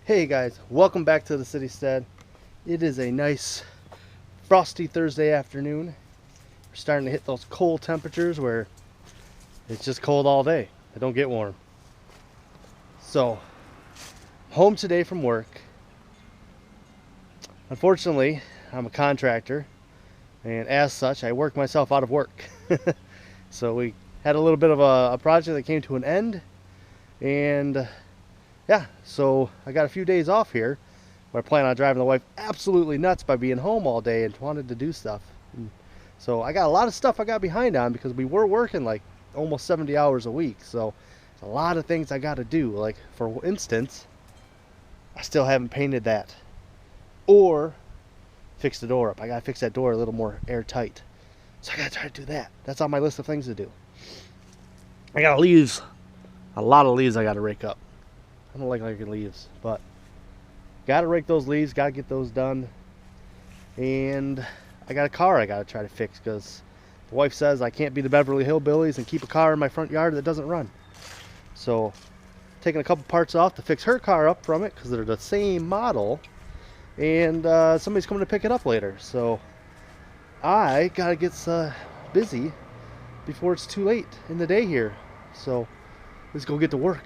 Hey guys, welcome back to the Citystead. It is a nice frosty Thursday afternoon. We're starting to hit those cold temperatures where it's just cold all day. It don't get warm. So, I'm home today from work. Unfortunately, I'm a contractor, and as such, I work myself out of work. So we had a little bit of a project that came to an end, and yeah, so I got a few days off here where I plan on driving the wife absolutely nuts by being home all day and wanted to do stuff. And so I got a lot of stuff I got behind on because we were working like almost 70 hours a week. So there's a lot of things I got to do. Like for instance, I still haven't painted that or fixed the door up. I got to fix that door a little more airtight. So I got to try to do that. That's on my list of things to do. I got leaves, a lot of leaves I got to rake up. I don't like raking leaves, but got to rake those leaves, got to get those done. And I got a car I got to try to fix because the wife says I can't be the Beverly Hillbillies and keep a car in my front yard that doesn't run. So taking a couple parts off to fix her car up from it because they're the same model, and somebody's coming to pick it up later. So I got to get busy before it's too late in the day here. So let's go get to work.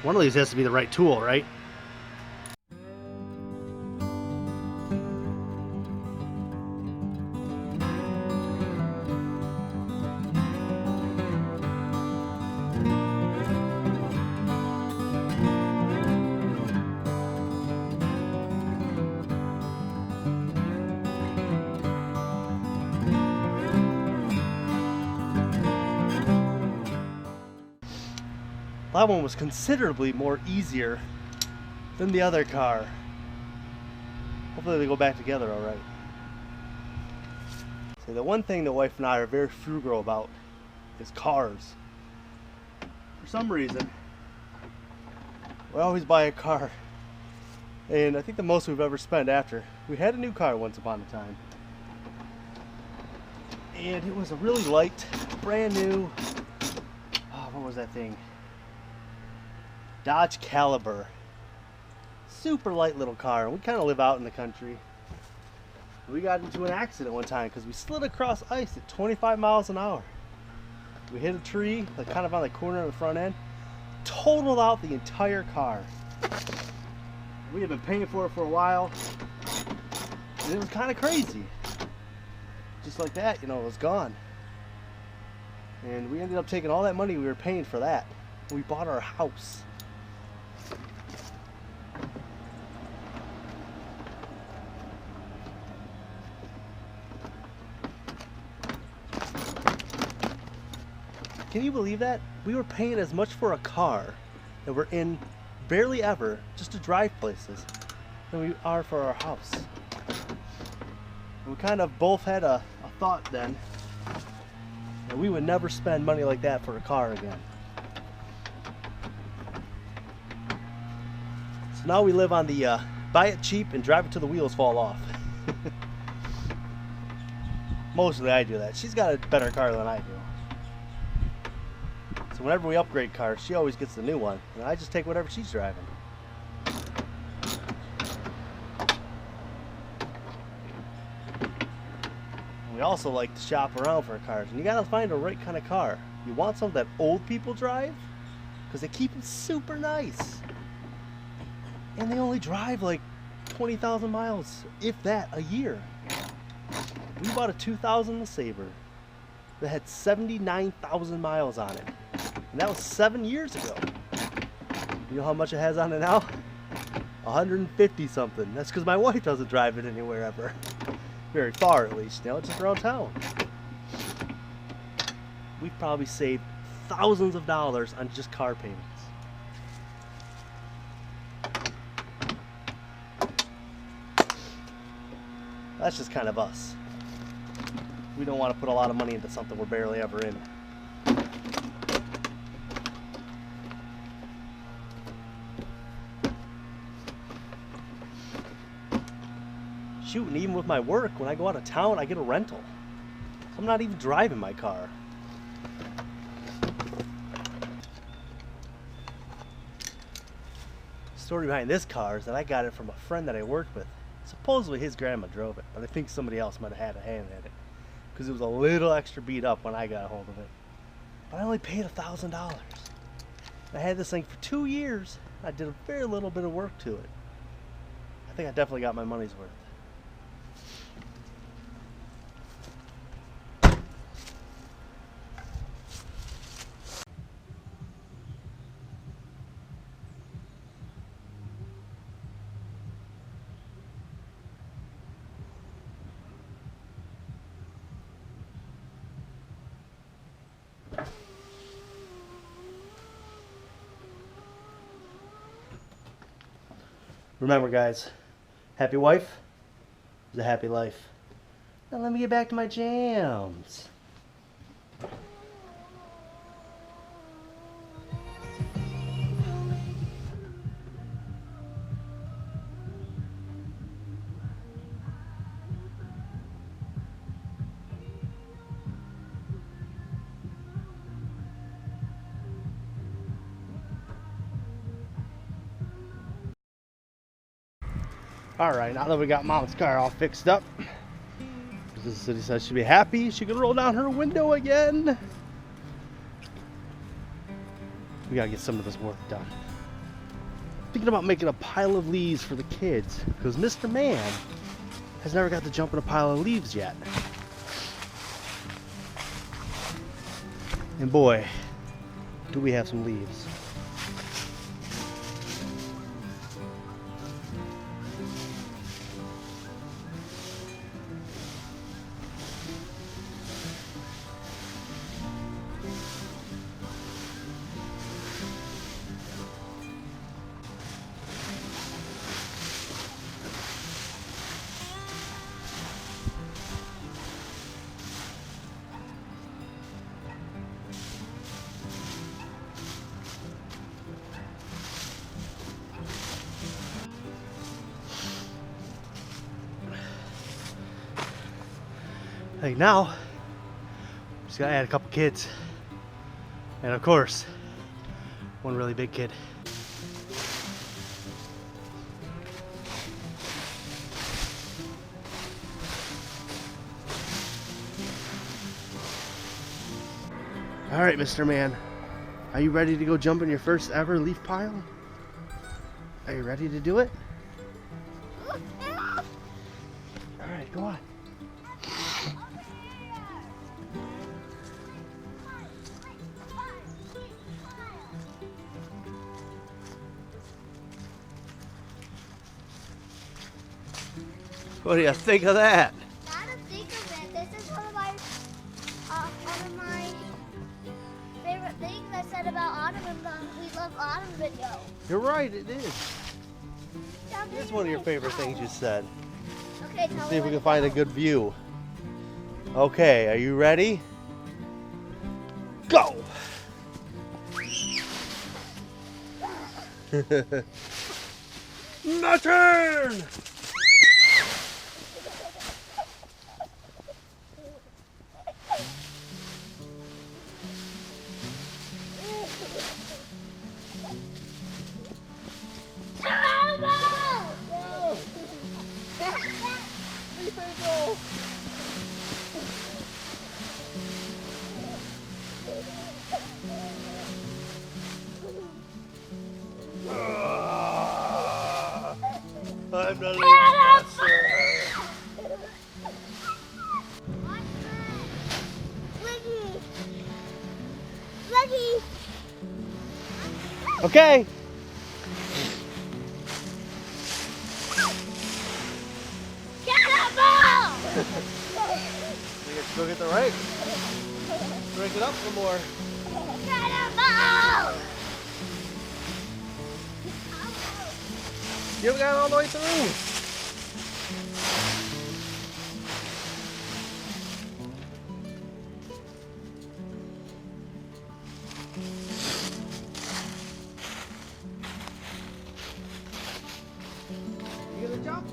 One of these has to be the right tool, right? That one was considerably more easier than the other car. Hopefully they go back together all right. So the one thing the wife and I are very frugal about is cars. For some reason, we always buy a car. And I think the most we've ever spent after. We had a new car once upon a time. And it was a really light, brand new, what was that thing? Dodge Caliber. Super light little car. We kind of live out in the country. We got into an accident one time because we slid across ice at 25 miles an hour. We hit a tree, like kind of on the corner of the front end, totaled out the entire car. We had been paying for it for a while, and it was kind of crazy. Just like that, you know, it was gone. And we ended up taking all that money we were paying for that. We bought our house. Can you believe that? We were paying as much for a car that we're in barely ever just to drive places than we are for our house. And we kind of both had a thought then that we would never spend money like that for a car again. So now we live on the buy it cheap and drive it till the wheels fall off. Mostly I do that. She's got a better car than I do. So whenever we upgrade cars, she always gets the new one, and I just take whatever she's driving. And we also like to shop around for cars, and you gotta find the right kind of car. You want something that old people drive, because they keep them super nice. And they only drive like 20,000 miles, if that, a year. We bought a 2000 Sabre that had 79,000 miles on it. And that was 7 years ago. You know how much it has on it now? 150 something. That's because my wife doesn't drive it anywhere ever. Very far at least. You know, it's just around town. We've probably saved thousands of dollars on just car payments. That's just kind of us. We don't want to put a lot of money into something we're barely ever in. shoot, and even with my work, when I go out of town, I get a rental. So I'm not even driving my car. The story behind this car is that I got it from a friend that I worked with. Supposedly his grandma drove it, but I think somebody else might have had a hand in it, because it was a little extra beat up when I got a hold of it. But I only paid $1,000. I had this thing for 2 years. I did a very little bit of work to it. I think I definitely got my money's worth. Remember, guys, happy wife is a happy life. Now let me get back to my jams. Alright, now that we got Mom's car all fixed up, the city says she'll be happy. She can roll down her window again. We gotta get some of this work done. Thinking about making a pile of leaves for the kids, because Mr. Man has never got to jump in a pile of leaves yet. And boy, do we have some leaves. Like now, just gotta add a couple kids. And of course, one really big kid. All right, Mr. Man, are you ready to go jump in your first ever leaf pile? Are you ready to do it? All right, go on. What do you think of that? Not a think of it. This is one of my favorite things I said about autumn in the We Love Autumn video. You're right, it is. It's one of your favorite things you said. Okay, tell Let's me see if we when can to find a go. good view. Okay, are you ready? Go! My turn! I'm the lead master. Lucky. Okay. Cannonball! Let's go get the right. Break it up some more. Cannonball! You haven't got it all the way through. You gonna jump?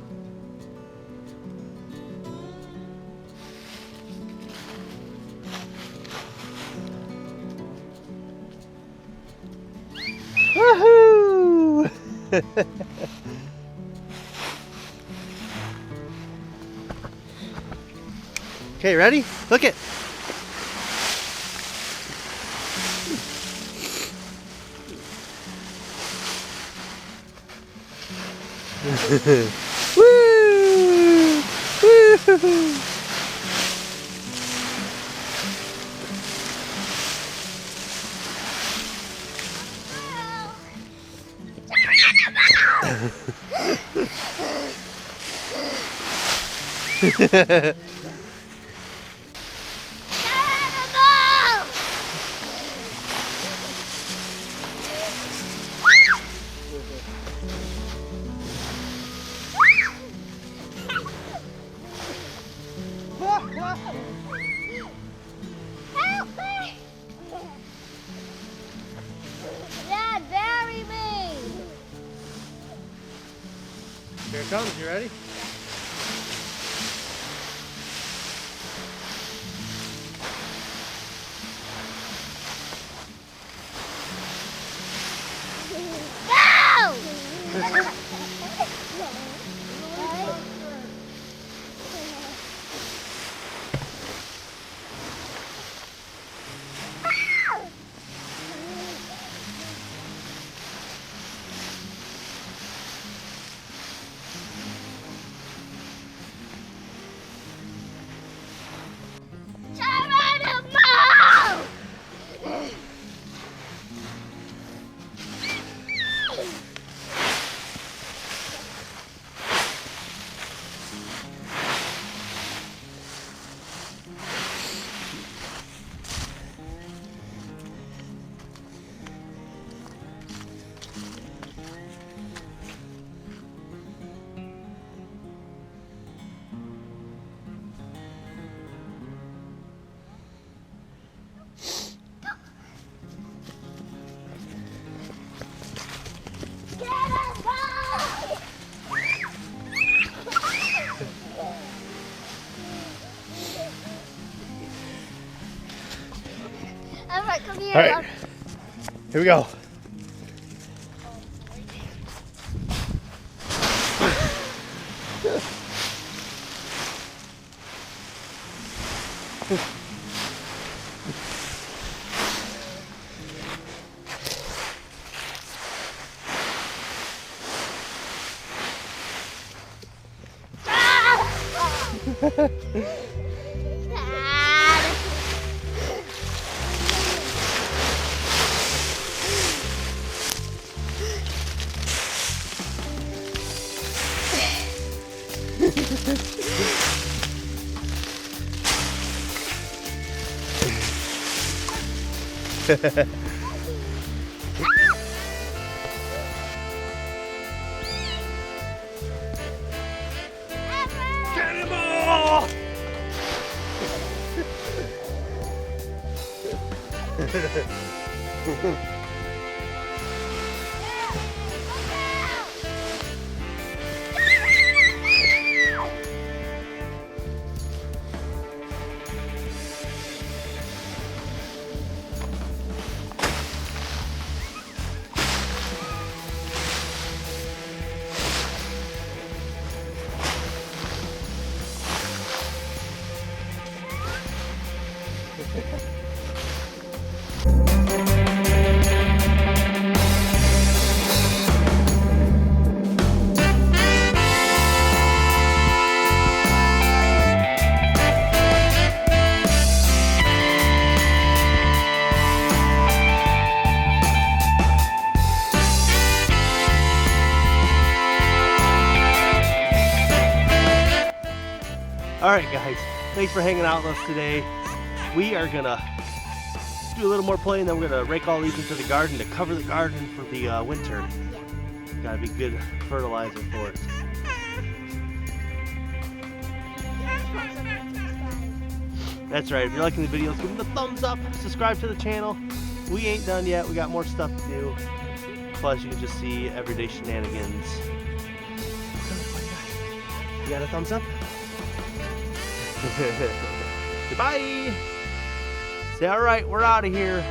Okay, ready? Look it. Woo! Woo! Help me! Dad, bury me! Here it comes, you ready? No! Alright, come here. All right, here we go. Cannonball! Alright guys, thanks for hanging out with us today. We are gonna do a little more play and then we're gonna rake all these into the garden to cover the garden for the winter. Gotta be good fertilizer for it. That's right, if you're liking the videos, give them a thumbs up, subscribe to the channel. We ain't done yet, we got more stuff to do. Plus you can just see everyday shenanigans. You got a thumbs up? Goodbye. Say alright, we're out of here.